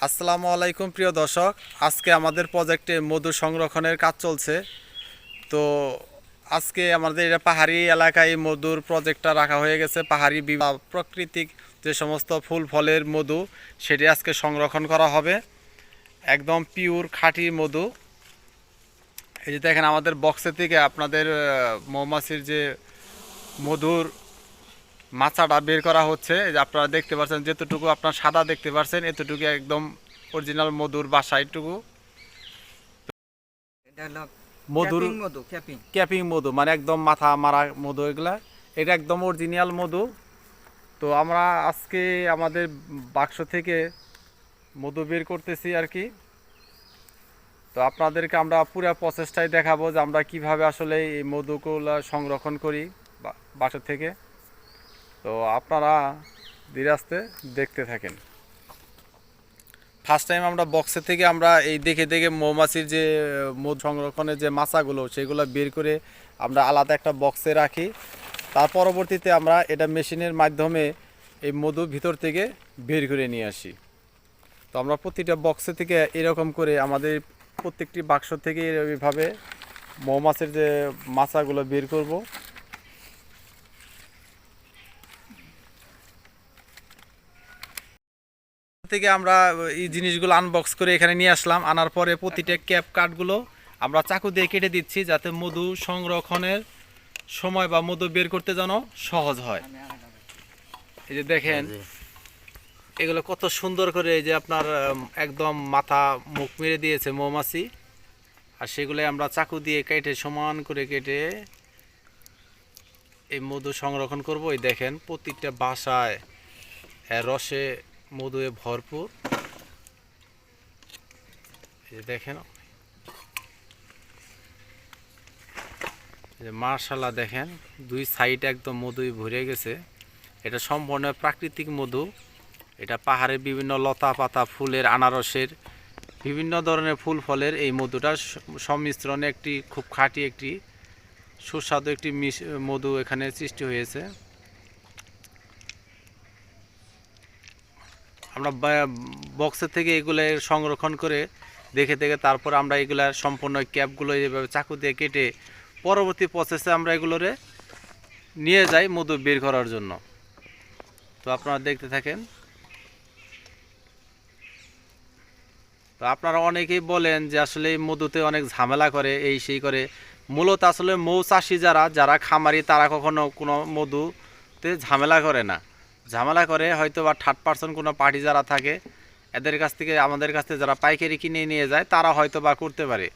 আসসালামু আলাইকুম প্রিয় দর্শক। আজকে আমাদের প্রজেক্টে মধু সংরক্ষণের কাজ চলছে। তো আজকে আমাদের এটা পাহাড়ি এলাকায় মধুর প্রজেক্টটা রাখা হয়ে গেছে। পাহাড়ি প্রাকৃতিক যে সমস্ত ফুল ফলের মধু সেটি আজকে সংরক্ষণ করা হবে, একদম পিওর খাঁটি মধু। এই যে দেখেন আমাদের বক্সের থেকে আপনাদের মৌমাছির যে মধুর মাচাটা বের করা হচ্ছে। এই যে আপনারা দেখতে পাচ্ছেন, যেতটুকু আপনার সাদা দেখতে পাচ্ছেন এতটুকু একদম অরিজিনাল মধুর বাসা। এইটুকু এটা হলো মধুর ক্যাপিং ক্যাপিং মধু, মানে একদম মাথা মারা মধু এগুলা। এটা একদম অরিজিনাল মধু। তো আমরা আজকে আমাদের বাক্স থেকে মধু বের করতেছি আর কি। তো আপনাদেরকে আমরা পুরো প্রসেসটাই দেখাবো যে আমরা কিভাবে আসলে এই মধুগুলো সংরক্ষণ করি বাক্স থেকে। তো আপনারা ধীরে আস্তে দেখতে থাকেন। ফার্স্ট টাইম আমরা বক্সের থেকে আমরা এই দেখে দেখে মৌমাছির যে মধু সংরক্ষণের যে মাচাগুলো সেগুলো বের করে আমরা আলাদা একটা বক্সে রাখি। তার পরবর্তীতে আমরা এটা মেশিনের মাধ্যমে এই মধু ভিতর থেকে বের করে নিয়ে আসি। তো আমরা প্রতিটা বক্সে থেকে এরকম করে আমাদের প্রত্যেকটি বাক্স থেকে এইভাবে মৌমাছির যে মাচাগুলো বের করব। থেকে আমরা এই জিনিসগুলো আনবক্স করে এখানে নিয়ে আসলাম। আনার পরে প্রতিটা ক্যাপ কাটগুলো আমরা চাকু দিয়ে কেটে দিচ্ছি, যাতে মধু সংরক্ষণের সময় বা মধু বের করতে যেন সহজ হয়। এই যে দেখেন এগুলো কত সুন্দর করে, এই যে আপনার একদম মাথা মুখ মেরে দিয়েছে মৌমাছি। আর সেগুলো আমরা চাকু দিয়ে কেটে সমান করে কেটে এই মধু সংরক্ষণ করব। এই দেখেন প্রতিটা বাসায় রসে মধুয়ে ভরপুর। এই দেখেন মাশাআল্লাহ, দেখেন দুই সাইড একদম মধুই ভরে গেছে। এটা সম্পূর্ণ প্রাকৃতিক মধু। এটা পাহাড়ের বিভিন্ন লতা পাতা ফুলের আনারসের বিভিন্ন ধরনের ফুল ফলের এই মধুটা সংমিশ্রণে একটি খুব খাঁটি একটি সুস্বাদু একটি মধু এখানে সৃষ্টি হয়েছে। আমরা বক্সের থেকে এগুলো সংরক্ষণ করে দেখে দেখে তারপর আমরা এগুলার সম্পূর্ণ ক্যাপগুলো এইভাবে চাকু দিয়ে কেটে পরবর্তী প্রসেসে আমরা এগুলোরে নিয়ে যাই মধু বের করার জন্য। তো আপনারা দেখতে থাকেন। তো আপনারা অনেকেই বলেন যে আসলে এই মধুতে অনেক ঝামেলা করে, এই সেই করে। মূলত আসলে মৌচাষি যারা খামারি তারা কখনো কোনো মধুতে ঝামেলা করে না। ঝামেলা করে হয়তো বা 3rd-person কোনো পার্টি যারা থাকে এদের কাছ থেকে, আমাদের কাছ থেকে যারা পাইকারি কিনে নিয়ে যায় তারা হয়তো বা করতে পারে।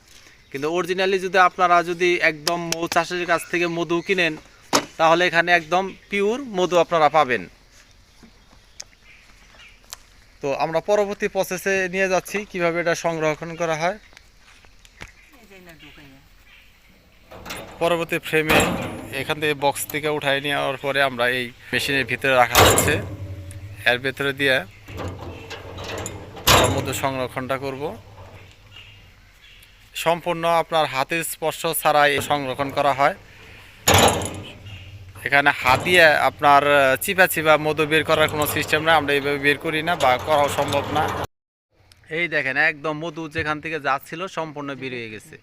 কিন্তু অরিজিনালি যদি আপনারা যদি একদম মৌচাষির কাছ থেকে মধু কিনেন তাহলে এখানে একদম পিওর মধু আপনারা পাবেন। তো আমরা পরবর্তী প্রসেসে নিয়ে যাচ্ছি কিভাবে এটা সংরক্ষণ করা হয়। পরবর্তী ফ্রেমে এখান থেকে বক্স থেকে উঠাই নেওয়ার পরে আমরা এই মেশিনের ভিতরে রাখা হচ্ছে। এর ভেতরে দিয়ে মধু সংরক্ষণটা করব। সম্পূর্ণ আপনার হাতের স্পর্শ ছাড়াই সংরক্ষণ করা হয়। এখানে হাত দিয়ে আপনার চিপা চিপা মধু বের করার কোনো সিস্টেম না, আমরা এইভাবে বের করি না বা করাও সম্ভব না। এই দেখেন একদম মধু যেখান থেকে যাচ্ছিল সম্পূর্ণ বের হয়ে গেছে।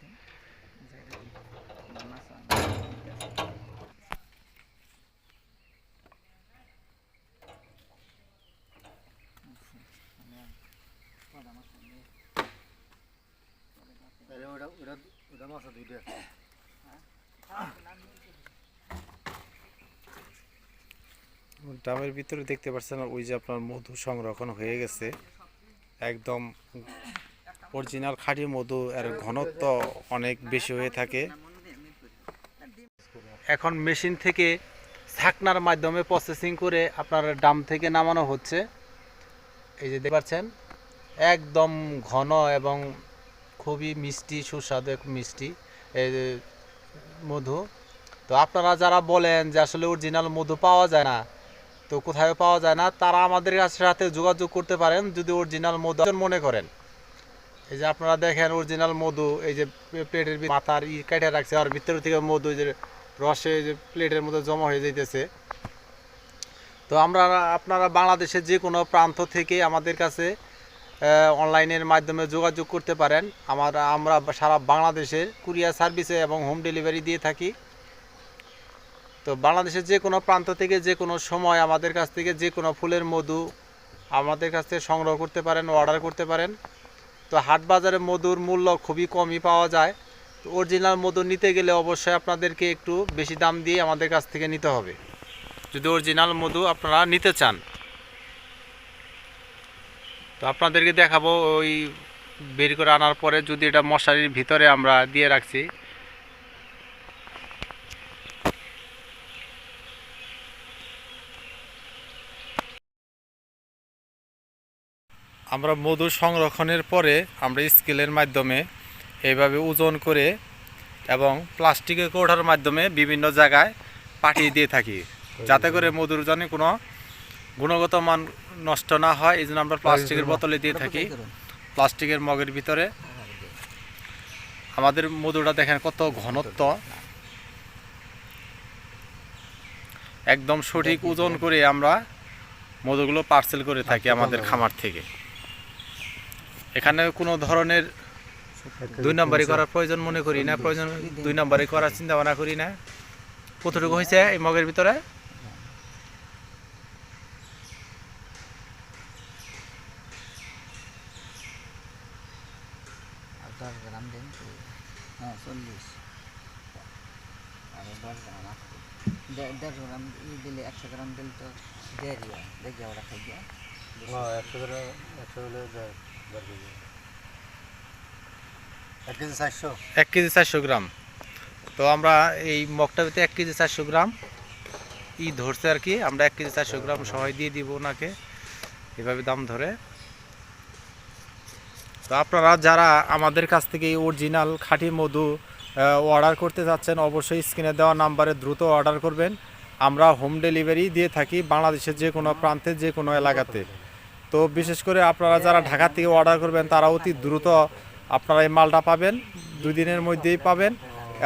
ড্রামের ভিতরে দেখতে পাচ্ছেন ওই যে আপনার মধু সংরক্ষণ হয়ে গেছে, একদম অরিজিনাল খাঁটি মধু। এর ঘনত্ব অনেক বেশি হয়ে থাকে। এখন মেশিন থেকে ছাকনার মাধ্যমে প্রসেসিং করে আপনার ড্রাম থেকে নামানো হচ্ছে। এই যে দেখতে পাচ্ছেন একদম ঘন এবং খুবই মিষ্টি, সুস্বাদু মিষ্টি এই মধু। তো আপনারা যারা বলেন যে আসলে অরিজিনাল মধু পাওয়া যায় না, তো কোথায় পাওয়া যায় না, তারা আমাদের সাথে যোগাযোগ করতে পারেন যদি অরিজিনাল মধু মনে করেন। এই যে আপনারা দেখেন অরিজিনাল মধু, এই যে প্লেটের মাথার কেটে রাখছে আর ভিতর থেকে মধু যে রসে যে প্লেটের মধ্যে জমা হয়ে যাইতেছে। তো আপনারা বাংলাদেশের যে কোনো প্রান্ত থেকে আমাদের কাছে অনলাইনের মাধ্যমে যোগাযোগ করতে পারেন। আমরা সারা বাংলাদেশের কুরিয়ার সার্ভিসে এবং হোম ডেলিভারি দিয়ে থাকি। তো বাংলাদেশের যে কোনো প্রান্ত থেকে যে কোনো সময় আমাদের কাছ থেকে যে কোনো ফুলের মধু আমাদের কাছ থেকে সংগ্রহ করতে পারেন, অর্ডার করতে পারেন। তো হাট বাজারে মধুর মূল্য খুবই কমই পাওয়া যায়। তো অরিজিনাল মধু নিতে গেলে অবশ্যই আপনাদেরকে একটু বেশি দাম দিয়ে আমাদের কাছ থেকে নিতে হবে, যদি অরিজিনাল মধু আপনারা নিতে চান। তো আপনাদেরকে দেখাবো ওই বের করে আনার পরে, যদি এটা মশারির ভিতরে আমরা দিয়ে রাখছি। আমরা মধু সংরক্ষণের পরে আমরা স্কেলের মাধ্যমে এইভাবে ওজন করে এবং প্লাস্টিকের কৌটার মাধ্যমে বিভিন্ন জায়গায় পাঠিয়ে দিয়ে থাকি, যাতে করে মধুর যেন কোনো গুণগত মান নষ্ট না হয়। এই জন্য আমরা প্লাস্টিকের বোতলে দিয়ে থাকি, প্লাস্টিকের মগের ভিতরে। আমাদের মধুটা দেখেন কত ঘনত্ব, একদম সঠিক ওজন করে আমরা মধুগুলো পার্সেল করে থাকি আমাদের খামার থেকে। এখানে কোনো ধরনের 2 নম্বরই করার প্রয়োজন মনে করি না, 2 নম্বরই করার চিন্তা ভাবনা করি না। কতটুকু হয়েছে এই মগের ভিতরে? দিলে 100 গ্রাম দিলে তো দেরি হয়, দেখে ওরা খাই গিয়া 100 গ্রাম 100 হলে 1.5 কেজি, 1 কেজি 400, 1 কেজি 400 গ্রাম। তো আমরা এই মগটাতে 1 কেজি 400 গ্রাম ধরছে আর কি। আমরা 1 কেজি 400 গ্রাম সবাই দিয়ে দিব ওনাকে, এভাবে দাম ধরে। তো আপনারা যারা আমাদের কাছ থেকে এই অরিজিনাল খাঁটি মধু অর্ডার করতে যাচ্ছেন, অবশ্যই স্ক্রিনে দেওয়া নাম্বারে দ্রুত অর্ডার করবেন। আমরা হোম ডেলিভারি দিয়ে থাকি বাংলাদেশের যে কোনো প্রান্তে, যে কোনো এলাকাতে। তো বিশেষ করে আপনারা যারা ঢাকা থেকে অর্ডার করবেন তারা অতি দ্রুত আপনারা এই মালটা পাবেন, 2 দিনের মধ্যেই পাবেন।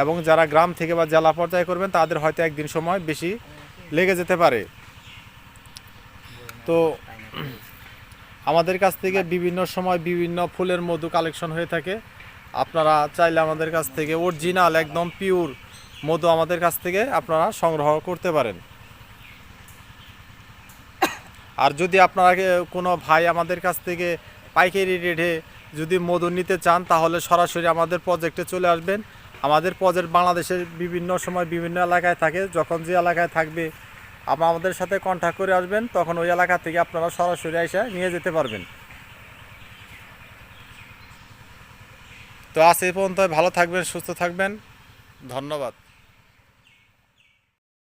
এবং যারা গ্রাম থেকে বা জেলা পর্যায়ে করবেন তাদের হয়তো একদিন সময় বেশি লেগে যেতে পারে। তো আমাদের কাছ থেকে বিভিন্ন সময় বিভিন্ন ফুলের মধু কালেকশন হয়ে থাকে। আপনারা চাইলে আমাদের কাছ থেকে অরিজিনাল একদম পিওর মধু আমাদের কাছ থেকে আপনারা সংগ্রহ করতে পারেন। আর যদি আপনারা কোনো ভাই আমাদের কাছ থেকে পাইকারি রেটে যদি মধু নিতে চান, তাহলে সরাসরি আমাদের প্রজেক্টে চলে আসবেন। আমাদের প্রজেক্ট বাংলাদেশের বিভিন্ন সময় বিভিন্ন এলাকায় থাকে। যখন যে এলাকায় থাকবে আমাদের সাথে কন্ট্যাক্ট করে আসবেন, তখন ওই এলাকা থেকে আপনারা সরাসরি এসে নিয়ে যেতে পারবেন। তো আজ এই পর্যন্ত, ভালো থাকবেন, সুস্থ থাকবেন, ধন্যবাদ।